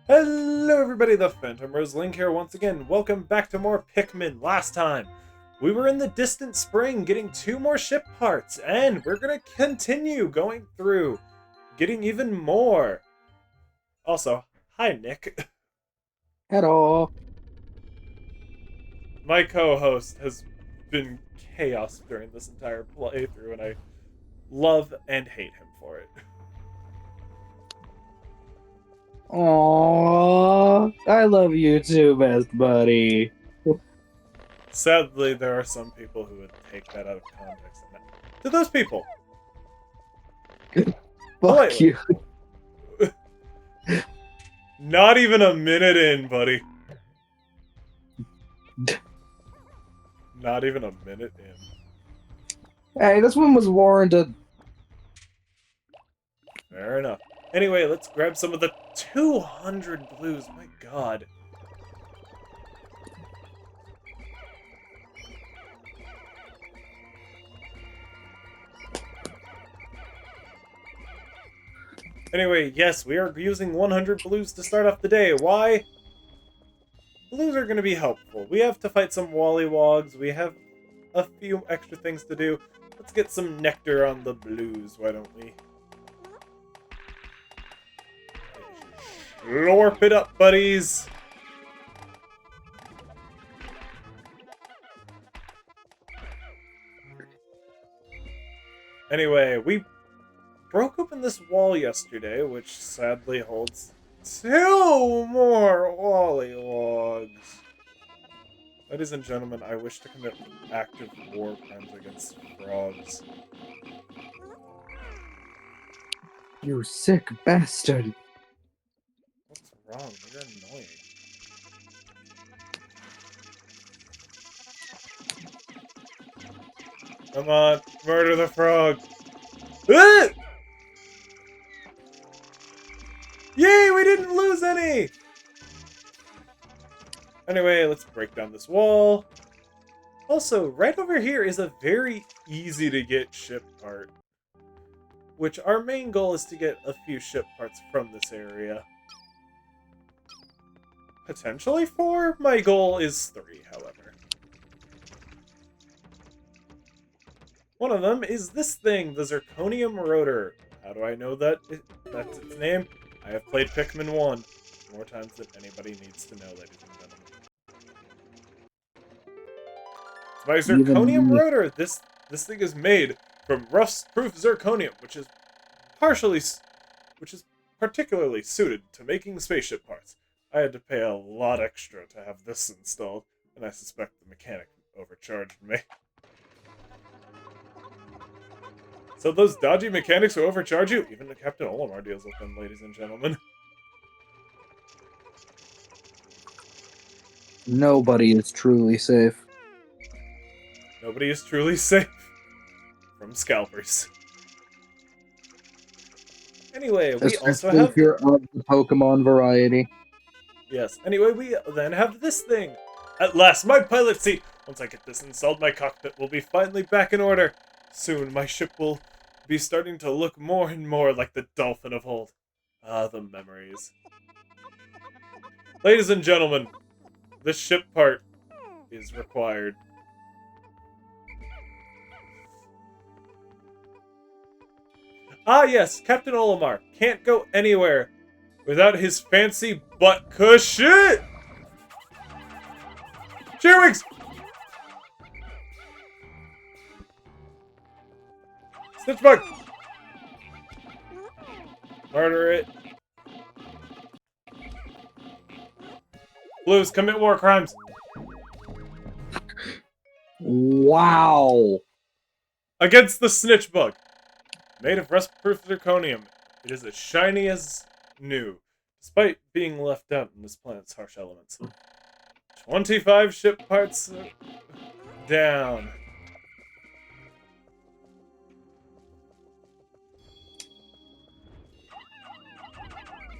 Hello everybody, the Phantom Rose Link here once again. Welcome back to more Pikmin. Last time, we were in the distant spring getting 2 more ship parts, and we're gonna continue going through, getting even more. Also, hi Nick. Hello. My co-host has been chaos during this entire playthrough, and I love and hate him for it. Aww, I love you too, best buddy. Sadly, there are some people who would take that out of context. To those people, Fuck politely. you. Not even a minute in, buddy. Not even a minute in. Hey, this one was warranted. Fair enough. Anyway, let's grab some of the 200 blues. My god. Anyway, yes, we are using 100 blues to start off the day. Why? Blues are going to be helpful. We have to fight some Wallywogs. We have a few extra things to do. Let's get some nectar on the blues, why don't we? Slurp it up, buddies! Anyway, we broke open this wall yesterday, which sadly holds 2 more Wallywogs. Ladies and gentlemen, I wish to commit active war crimes against frogs. You sick bastard. What's wrong? You're annoying. Come on, murder the frog! Ah! Yay, we didn't lose any! Anyway, let's break down this wall. Also, right over here is a very easy to get ship part. Which our main goal is to get a few ship parts from this area. Potentially 4? My goal is 3, however. One of them is this thing, the Zirconium Rotor. How do I know that that's its name? I have played Pikmin 1 more times than anybody needs to know, ladies and gentlemen. It's my Even Zirconium me. Rotor! This thing is made from rust-proof zirconium, which is particularly suited to making spaceship parts. I had to pay a lot extra to have this installed, and I suspect the mechanic overcharged me. So those dodgy mechanics who overcharge you, even the Captain Olimar deals with them, ladies and gentlemen. Nobody is truly safe. Nobody is truly safe from scalpers. Anyway, we also Especially have... if you're of the Pokemon variety. Yes, anyway, we then have this thing. At last, my pilot seat! Once I get this installed, my cockpit will be finally back in order. Soon, my ship will be starting to look more and more like the dolphin of old. Ah, the memories. Ladies and gentlemen, this ship part is required. Ah yes, Captain Olimar can't go anywhere without his fancy butt cushion! Cheerwings! Snitchbug! Murder it. Blues, commit war crimes. Wow. Against the snitchbug. Made of rust-proof zirconium, it is as shiny as new, despite being left out in this planet's harsh elements. 25 ship parts down.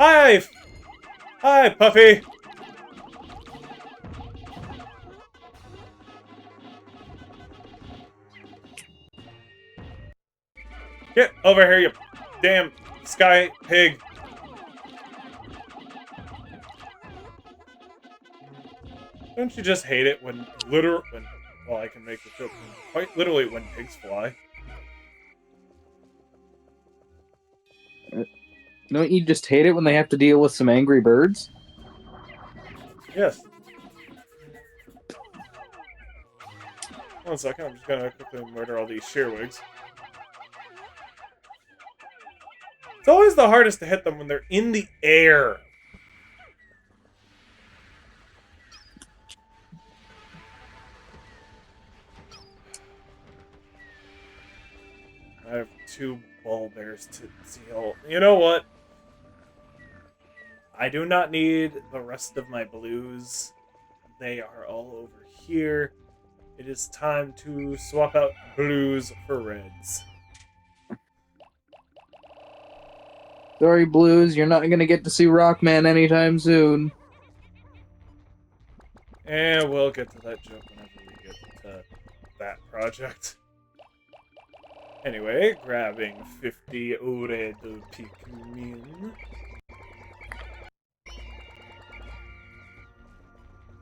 Hi! Hi, puppy! Get over here, you damn sky pig! Don't you just hate it when well, I can make the joke quite literally when pigs fly. Don't you just hate it when they have to deal with some angry birds? Yes. 1 second, I'm just gonna quickly murder all these shearwigs. It's always the hardest to hit them when they're in the air. I have 2 ball bears to deal. You know what? I do not need the rest of my blues. They are all over here. It is time to swap out blues for reds. Sorry, Blues, you're not gonna get to see Rockman anytime soon. And we'll get to that joke whenever we get to that project. Anyway, grabbing 50 ore de Pikmin.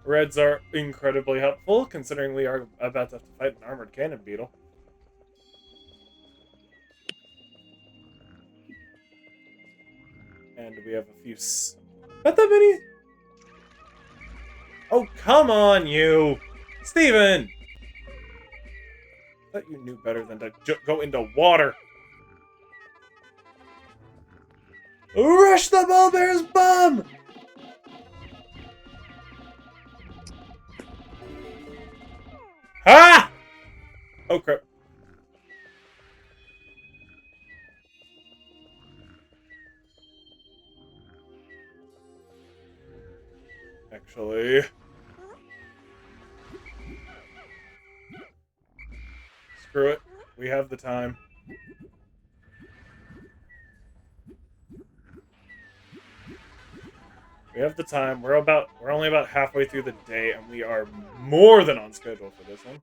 Reds are incredibly helpful, considering we are about to have to fight an Armored Cannon Beetle. And we have a few... Not that many? Oh, come on, you! Steven! I thought you knew better than to go into water. Rush the Bullbear's bum! Ha! Oh, crap. Actually... Screw it. We have the time. We have the time. We're only about halfway through the day, and we are more than on schedule for this one.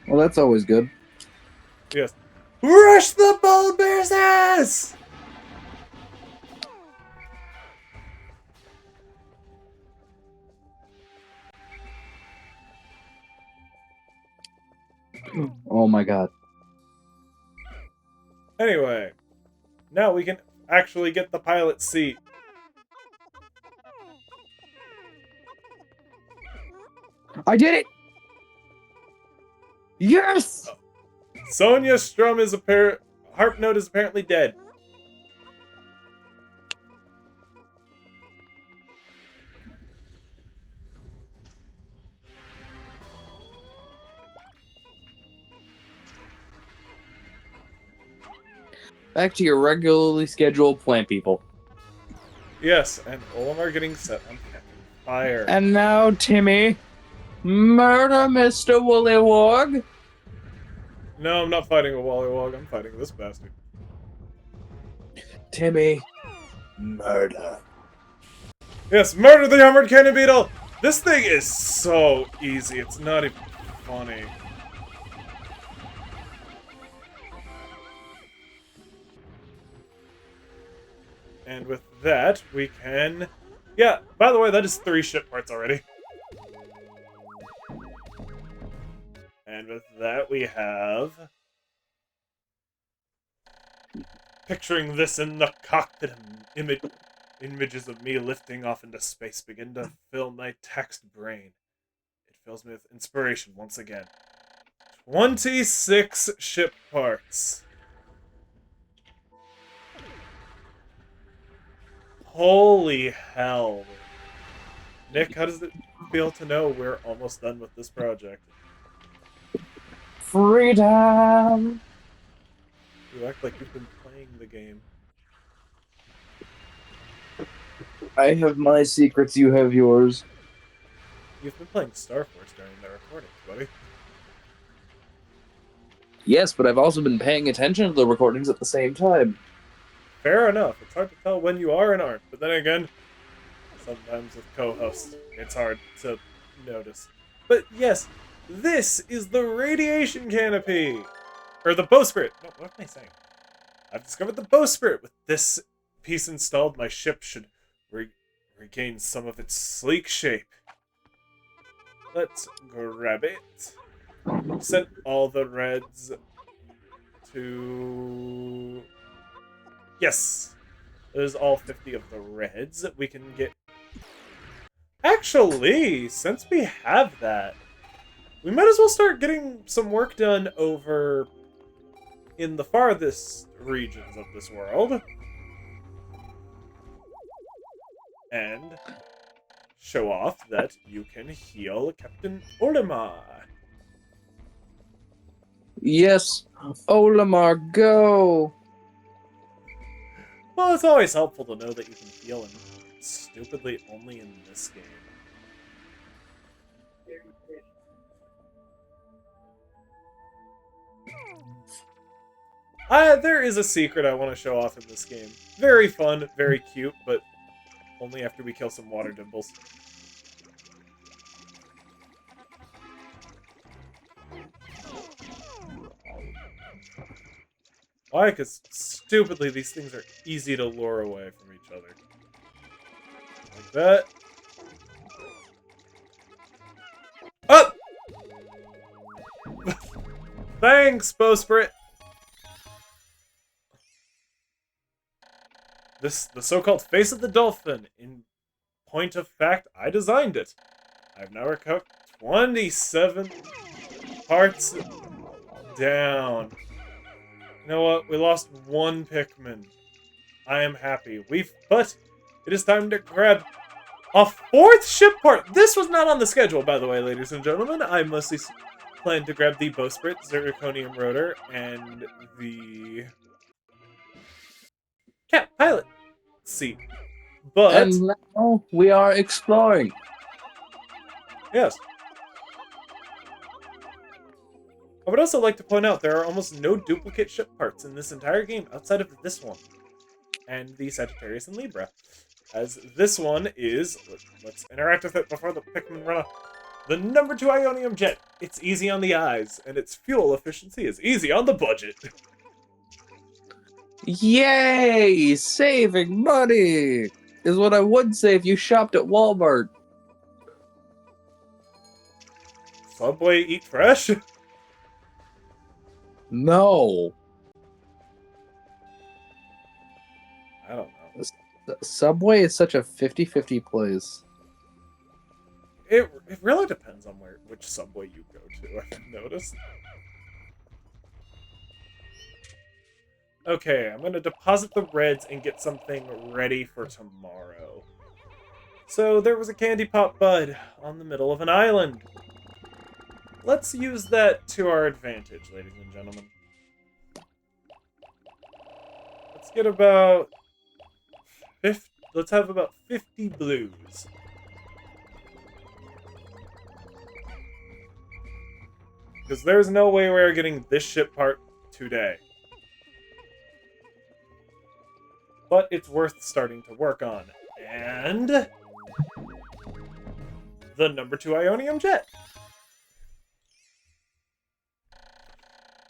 Well, that's always good. Yes. Rush the Bullbear's ass! Oh my god. Anyway, now we can actually get the pilot seat. I did it! Yes! Sonia Strum is harp note is apparently dead. Back to your regularly scheduled plant people. Yes, and all of them are getting set on fire. And now, Timmy, murder Mr. Woolywog. No, I'm not fighting a Wallywog. I'm fighting this bastard. Timmy, murder. Yes, murder the Armored Cannon Beetle! This thing is so easy. It's not even funny. And with that, we can... Yeah, by the way, that is 3 ship parts already. And with that, we have... Picturing this in the cockpit, images of me lifting off into space begin to fill my text brain. It fills me with inspiration once again. 26 ship parts. Holy hell. Nick, how does it feel to know we're almost done with this project? Freedom! You act like you've been playing the game. I have my secrets, you have yours. You've been playing Star Force during the recordings, buddy. Yes, but I've also been paying attention to the recordings at the same time. Fair enough. It's hard to tell when you are and aren't. But then again, sometimes with co-hosts, it's hard to notice. But yes, this is the radiation canopy! Or the bowsprit! No, what am I saying? I've discovered the bowsprit! With this piece installed, my ship should regain some of its sleek shape. Let's grab it. Send all the reds to... Yes! There's all 50 of the reds. We can get... Actually, since we have that, we might as well start getting some work done over in the farthest regions of this world. And show off that you can heal Captain Olimar. Yes, Olimar, go! Well, it's always helpful to know that you can heal him stupidly only in this game. There is a secret I want to show off in this game. Very fun, very cute, but only after we kill some water dimples. Why? Because stupidly these things are easy to lure away from each other. Like that. Up! Thanks, Bowsprit! The so-called face of the dolphin. In point of fact, I designed it. I've now recovered 27 parts down. You know what? We lost one Pikmin. I am happy. But it is time to grab a fourth ship part. This was not on the schedule, by the way, ladies and gentlemen. I mostly planned to grab the Bowsprit, Zirconium Rotor, and the Cat Pilot seat. But And now we are exploring. yes. I would also like to point out there are almost no duplicate ship parts in this entire game outside of this one. And the Sagittarius and Libra. As this one is... Let's interact with it before the Pikmin run off. The number 2 Ionium Jet. It's easy on the eyes, and its fuel efficiency is easy on the budget. Yay! Saving money! Is what I would say if you shopped at Walmart. Subway eat fresh? No. I don't know. Subway is such a 50-50 place. It really depends on which Subway you go to, I've noticed. Okay, I'm going to deposit the reds and get something ready for tomorrow. So, there was a candy pop bud on the middle of an island. Let's use that to our advantage, ladies and gentlemen. Let's get about... Let's have about 50 blues. Because there's no way we're getting this ship part today. But it's worth starting to work on. And... the number 2 Ionium Jet.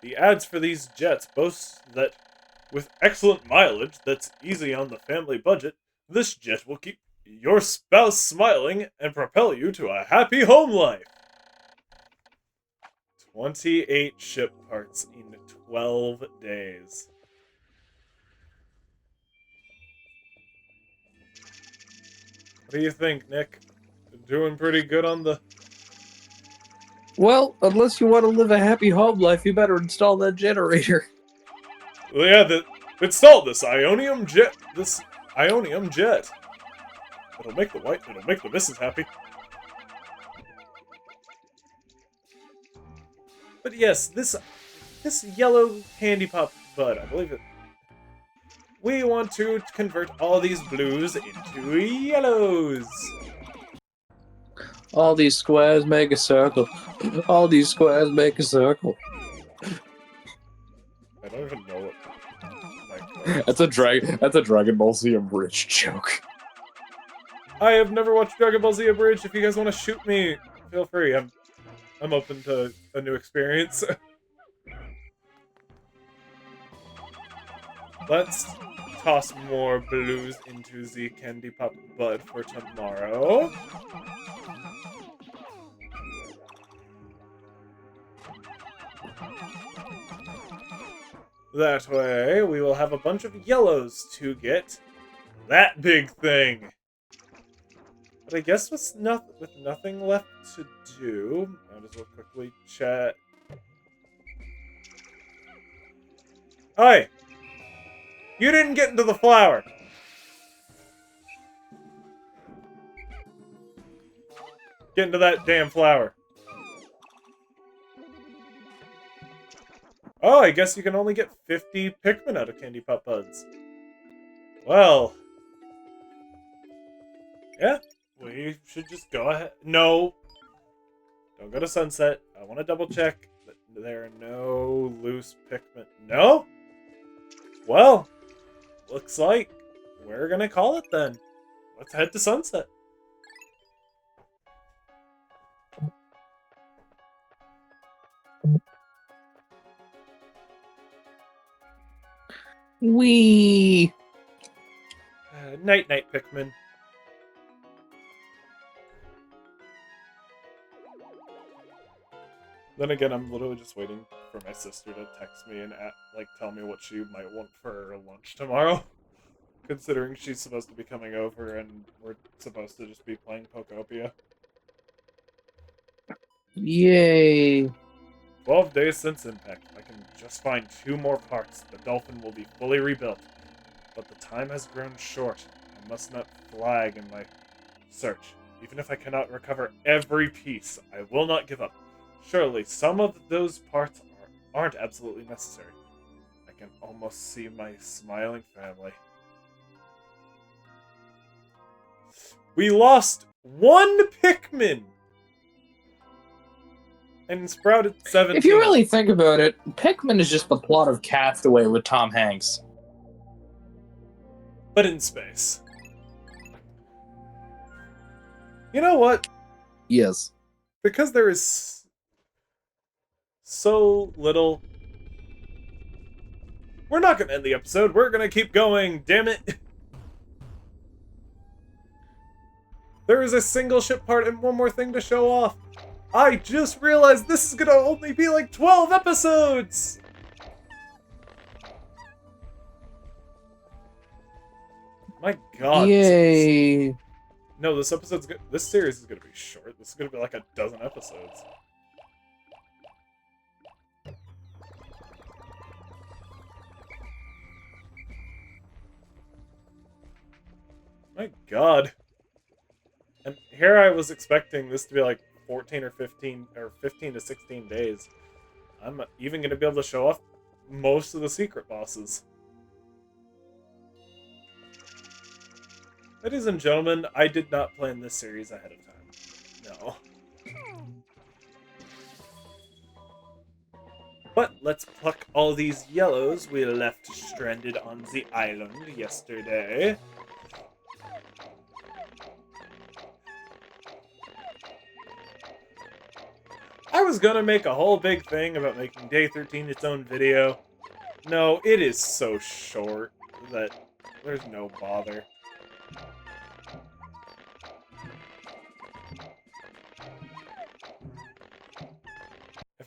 The ads for these jets boast that, with excellent mileage that's easy on the family budget, this jet will keep your spouse smiling and propel you to a happy home life. 28 ship parts in 12 days. What do you think, Nick? Doing pretty good on the... Well, unless you want to live a happy home life, you better install that generator. Well, yeah, install this Ionium Jet. It'll make the missus happy. But yes, this yellow candy pop bud, I believe it. We want to convert all these blues into yellows. All these squares make a circle. All these squares make a circle. I don't even know what. Like, That's a Dragon Ball Z abridged joke. I have never watched Dragon Ball Z Abridged. If you guys want to shoot me, feel free. I'm open to a new experience. Let's toss more blues into the candy pop bud for tomorrow. That way, we will have a bunch of yellows to get that big thing. But I guess with nothing left to do, might as well quickly chat. Hi! You didn't get into the flower! Get into that damn flower. Oh, I guess you can only get 50 Pikmin out of Candy Pop Buds. Well. Yeah, we should just go ahead. No! Don't go to Sunset. I want to double check that there are no loose Pikmin. No? Well, looks like we're gonna call it then. Let's head to Sunset. Wee. Night, Pikmin. Then again, I'm literally just waiting for my sister to text me and tell me what she might want for lunch tomorrow. Considering she's supposed to be coming over and we're supposed to just be playing Pokopia. Yay. 12 days since impact. If I can just find 2 more parts, the dolphin will be fully rebuilt. But the time has grown short. I must not flag in my search. Even if I cannot recover every piece, I will not give up. Surely some of those parts aren't absolutely necessary. I can almost see my smiling family. We lost 1 Pikmin! And sprouted 17. If you really think about it, Pikmin is just the plot of Castaway with Tom Hanks. But in space. You know what? Yes. Because there is so little... We're not going to end the episode. We're going to keep going. Damn it. There is a single ship part and one more thing to show off. I just realized this is going to only be like 12 episodes. My god. Yay. No, this series is going to be short. This is going to be like a dozen episodes. My god. And here I was expecting this to be like 14 or 15 to 16 days. I'm even going to be able to show off most of the secret bosses. Ladies and gentlemen, I did not plan this series ahead of time. No. But let's pluck all these yellows we left stranded on the island yesterday. I was gonna make a whole big thing about making Day 13 its own video. No, it is so short that there's no bother.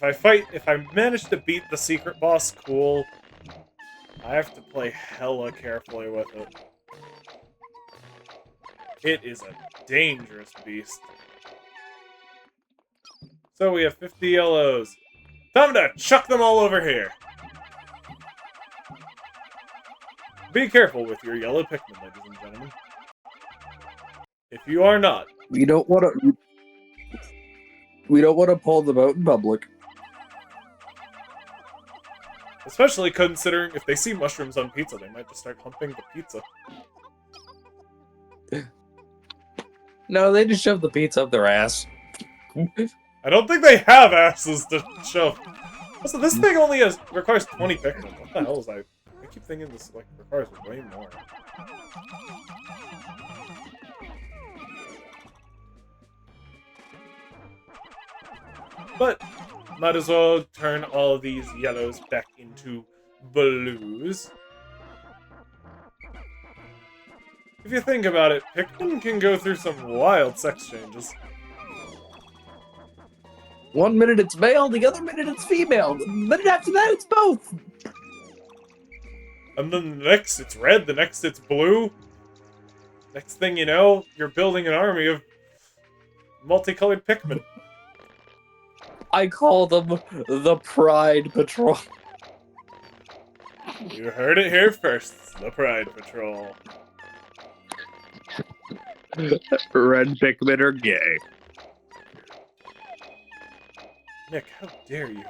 If I manage to beat the secret boss, cool. I have to play hella carefully with it. It is a dangerous beast. So we have 50 yellows. Time to chuck them all over here. Be careful with your yellow Pikmin, ladies and gentlemen. If you are not, We don't want to pull them out in public. especially considering if they see mushrooms on pizza, they might just start humping the pizza. No, they just shove the pizza up their ass. I don't think they have asses to shove. Also, this thing only requires 20 Pikmin. What the hell is I keep thinking this requires way more. But might as well turn all these yellows back into blues. If you think about it, Pikmin can go through some wild sex changes. 1 minute it's male, the other minute it's female. The minute after that, it's both. And then the next it's red, the next it's blue. Next thing you know, you're building an army of multicolored Pikmin. I call them the Pride Patrol. You heard it here first. It's the Pride Patrol. Red Pikmin are gay. Nick, how dare you?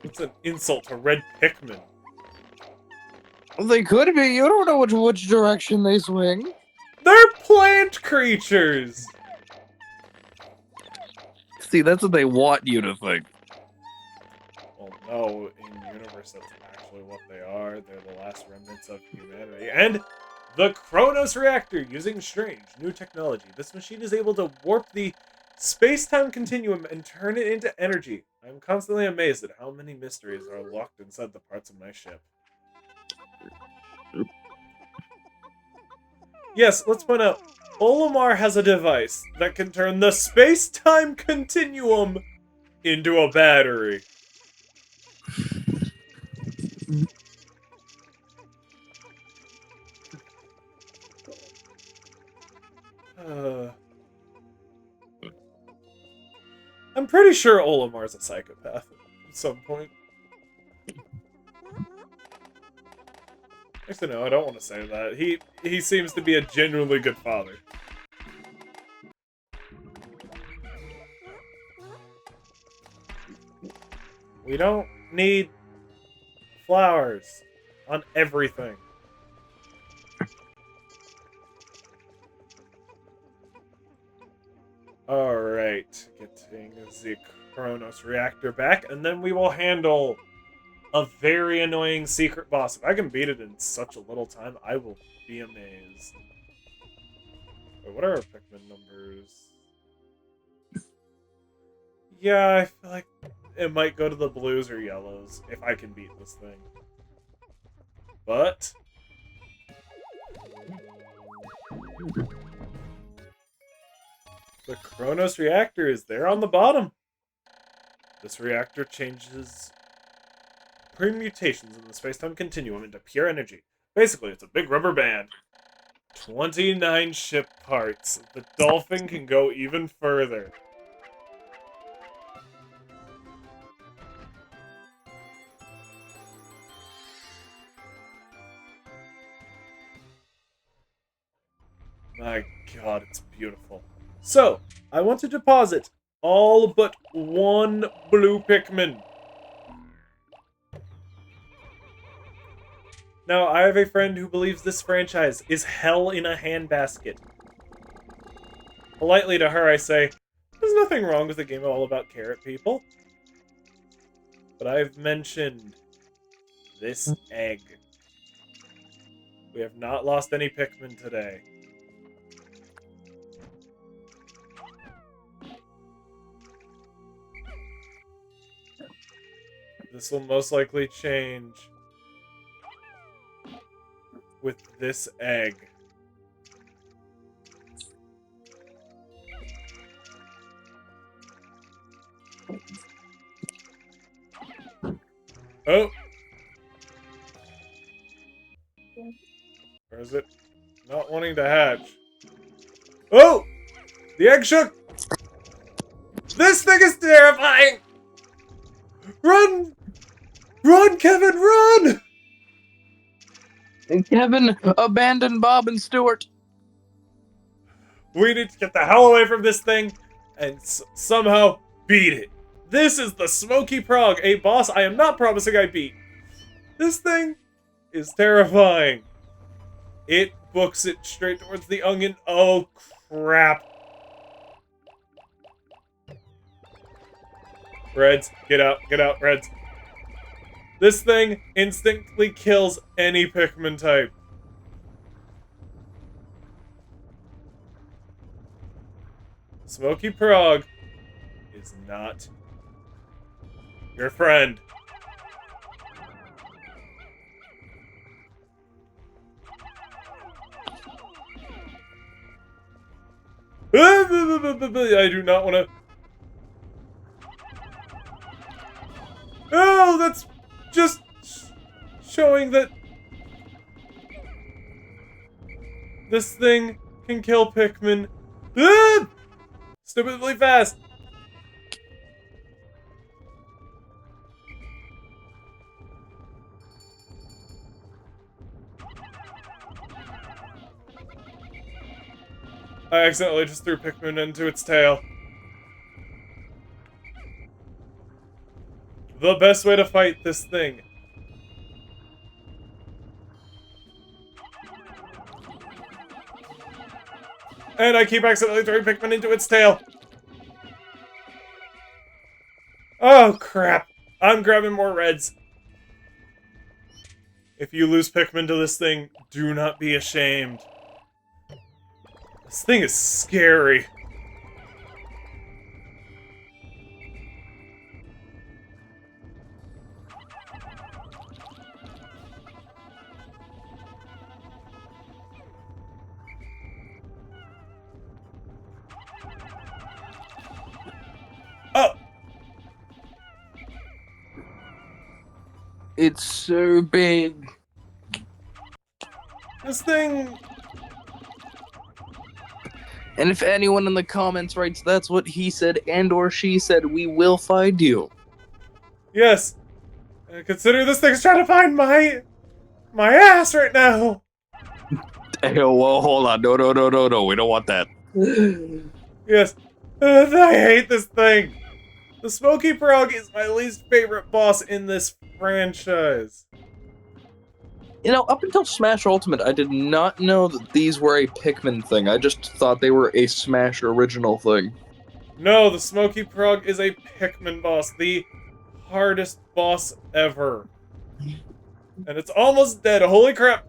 It's an insult to red Pikmin. They could be. You don't know which direction they swing. They're plant creatures! See, that's what they want you to think. Well, no, in universe, that's actually what they are. They're the last remnants of humanity. And the Kronos Reactor, using strange new technology. This machine is able to warp the space-time continuum and turn it into energy. I'm constantly amazed at how many mysteries are locked inside the parts of my ship. Yes, let's point out, Olimar has a device that can turn the space-time continuum into a battery. I'm pretty sure Olimar's a psychopath at some point. Actually, no, I don't want to say that. He seems to be a genuinely good father. We don't need flowers on everything. Alright, getting the Kronos Reactor back, and then we will handle a very annoying secret boss. If I can beat it in such a little time, I will be amazed. Wait, what are our Pikmin numbers? Yeah, I feel like it might go to the blues or yellows if I can beat this thing. But the Kronos Reactor is there on the bottom. This reactor changes permutations in the space-time continuum into pure energy. Basically, it's a big rubber band. 29 ship parts. The dolphin can go even further. My god, it's beautiful. So, I want to deposit all but one blue Pikmin. Now, I have a friend who believes this franchise is hell in a handbasket. Politely to her, I say, there's nothing wrong with a game all about carrot people. But I've mentioned this egg. We have not lost any Pikmin today. This will most likely change with this egg. Oh! Or is it not wanting to hatch? Oh! The egg shook! This thing is terrifying! Run! Run, Kevin, run! Kevin, abandon Bob and Stuart. We need to get the hell away from this thing and somehow beat it. This is the Smoky Prog, a boss I am not promising I beat. This thing is terrifying. It books it straight towards the onion. Oh, crap. Reds, get out, Reds. This thing instantly kills any Pikmin type. Smoky Prog is not your friend. I do not want to... that's just showing that this thing can kill Pikmin. Ah! Stupidly fast. I accidentally just threw Pikmin into its tail. The best way to fight this thing. And I keep accidentally throwing Pikmin into its tail. Oh, crap. I'm grabbing more reds. If you lose Pikmin to this thing, do not be ashamed. This thing is scary. Oh! It's so big. This thing... And if anyone in the comments writes that's what he said and or she said, we will find you. Yes. Consider this thing's trying to find my ass right now. Hey, well, hold on. No. We don't want that. Yes. I hate this thing. The Smoky Frog is my least favorite boss in this franchise. You know, up until Smash Ultimate, I did not know that these were a Pikmin thing. I just thought they were a Smash original thing. No, the Smoky Frog is a Pikmin boss. The hardest boss ever. And it's almost dead. Holy crap.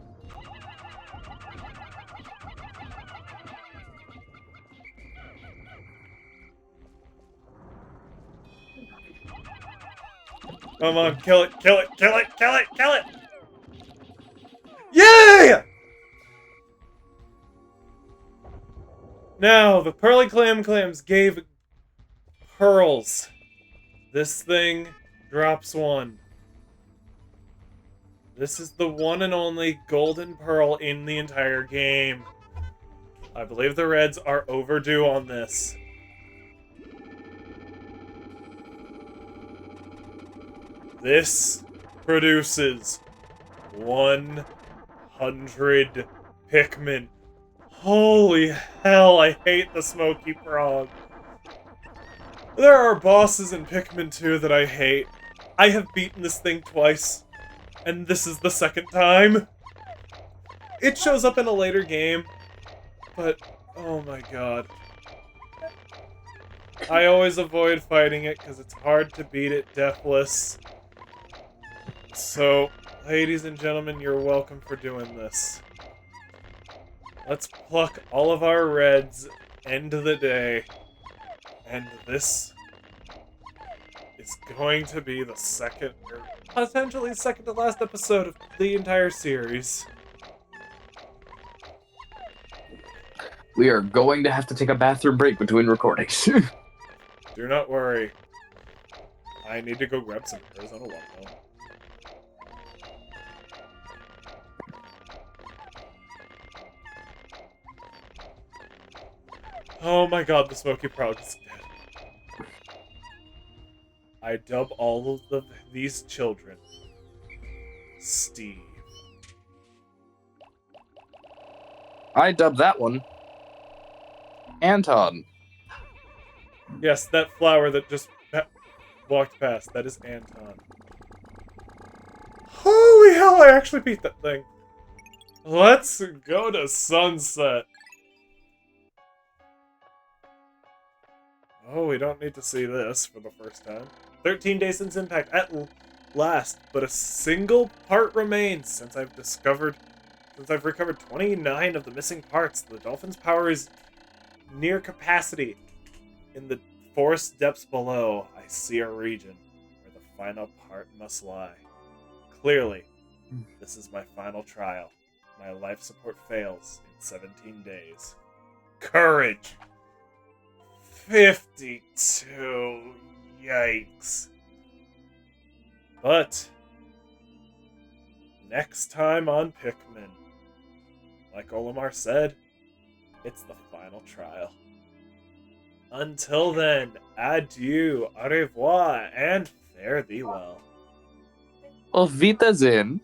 Come on, kill it, kill it, kill it, kill it, kill it! Yeah! Now, the Pearly Clams gave pearls. This thing drops one. This is the one and only golden pearl in the entire game. I believe the Reds are overdue on this. This produces 100 Pikmin. Holy hell, I hate the Smoky Frog. There are bosses in Pikmin 2 that I hate. I have beaten this thing twice, and this is the second time. It shows up in a later game, but oh my god. I always avoid fighting it because it's hard to beat it deathless. So, ladies and gentlemen, you're welcome for doing this. Let's pluck all of our reds, end of the day. And this is going to be the second, or potentially second to last episode of the entire series. We are going to have to take a bathroom break between recordings. Do not worry. I need to go grab some Arizona watermelon. Oh my god, the Smoky Frog is dead. I dub all of these children Steve. I dubbed that one Anton. Yes, that flower that just walked past, that is Anton. Holy hell, I actually beat that thing. Let's go to Sunset. Oh, we don't need to see this for the first time. 13 days since impact at last, but a single part remains since I've recovered 29 of the missing parts. The dolphin's power is near capacity. In the forest depths below, I see a region where the final part must lie. Clearly, this is my final trial. My life support fails in 17 days. Courage! 52. Yikes. But next time on Pikmin, like Olimar said, it's the final trial. Until then, adieu, au revoir, and fare thee well. Auf Wiedersehen.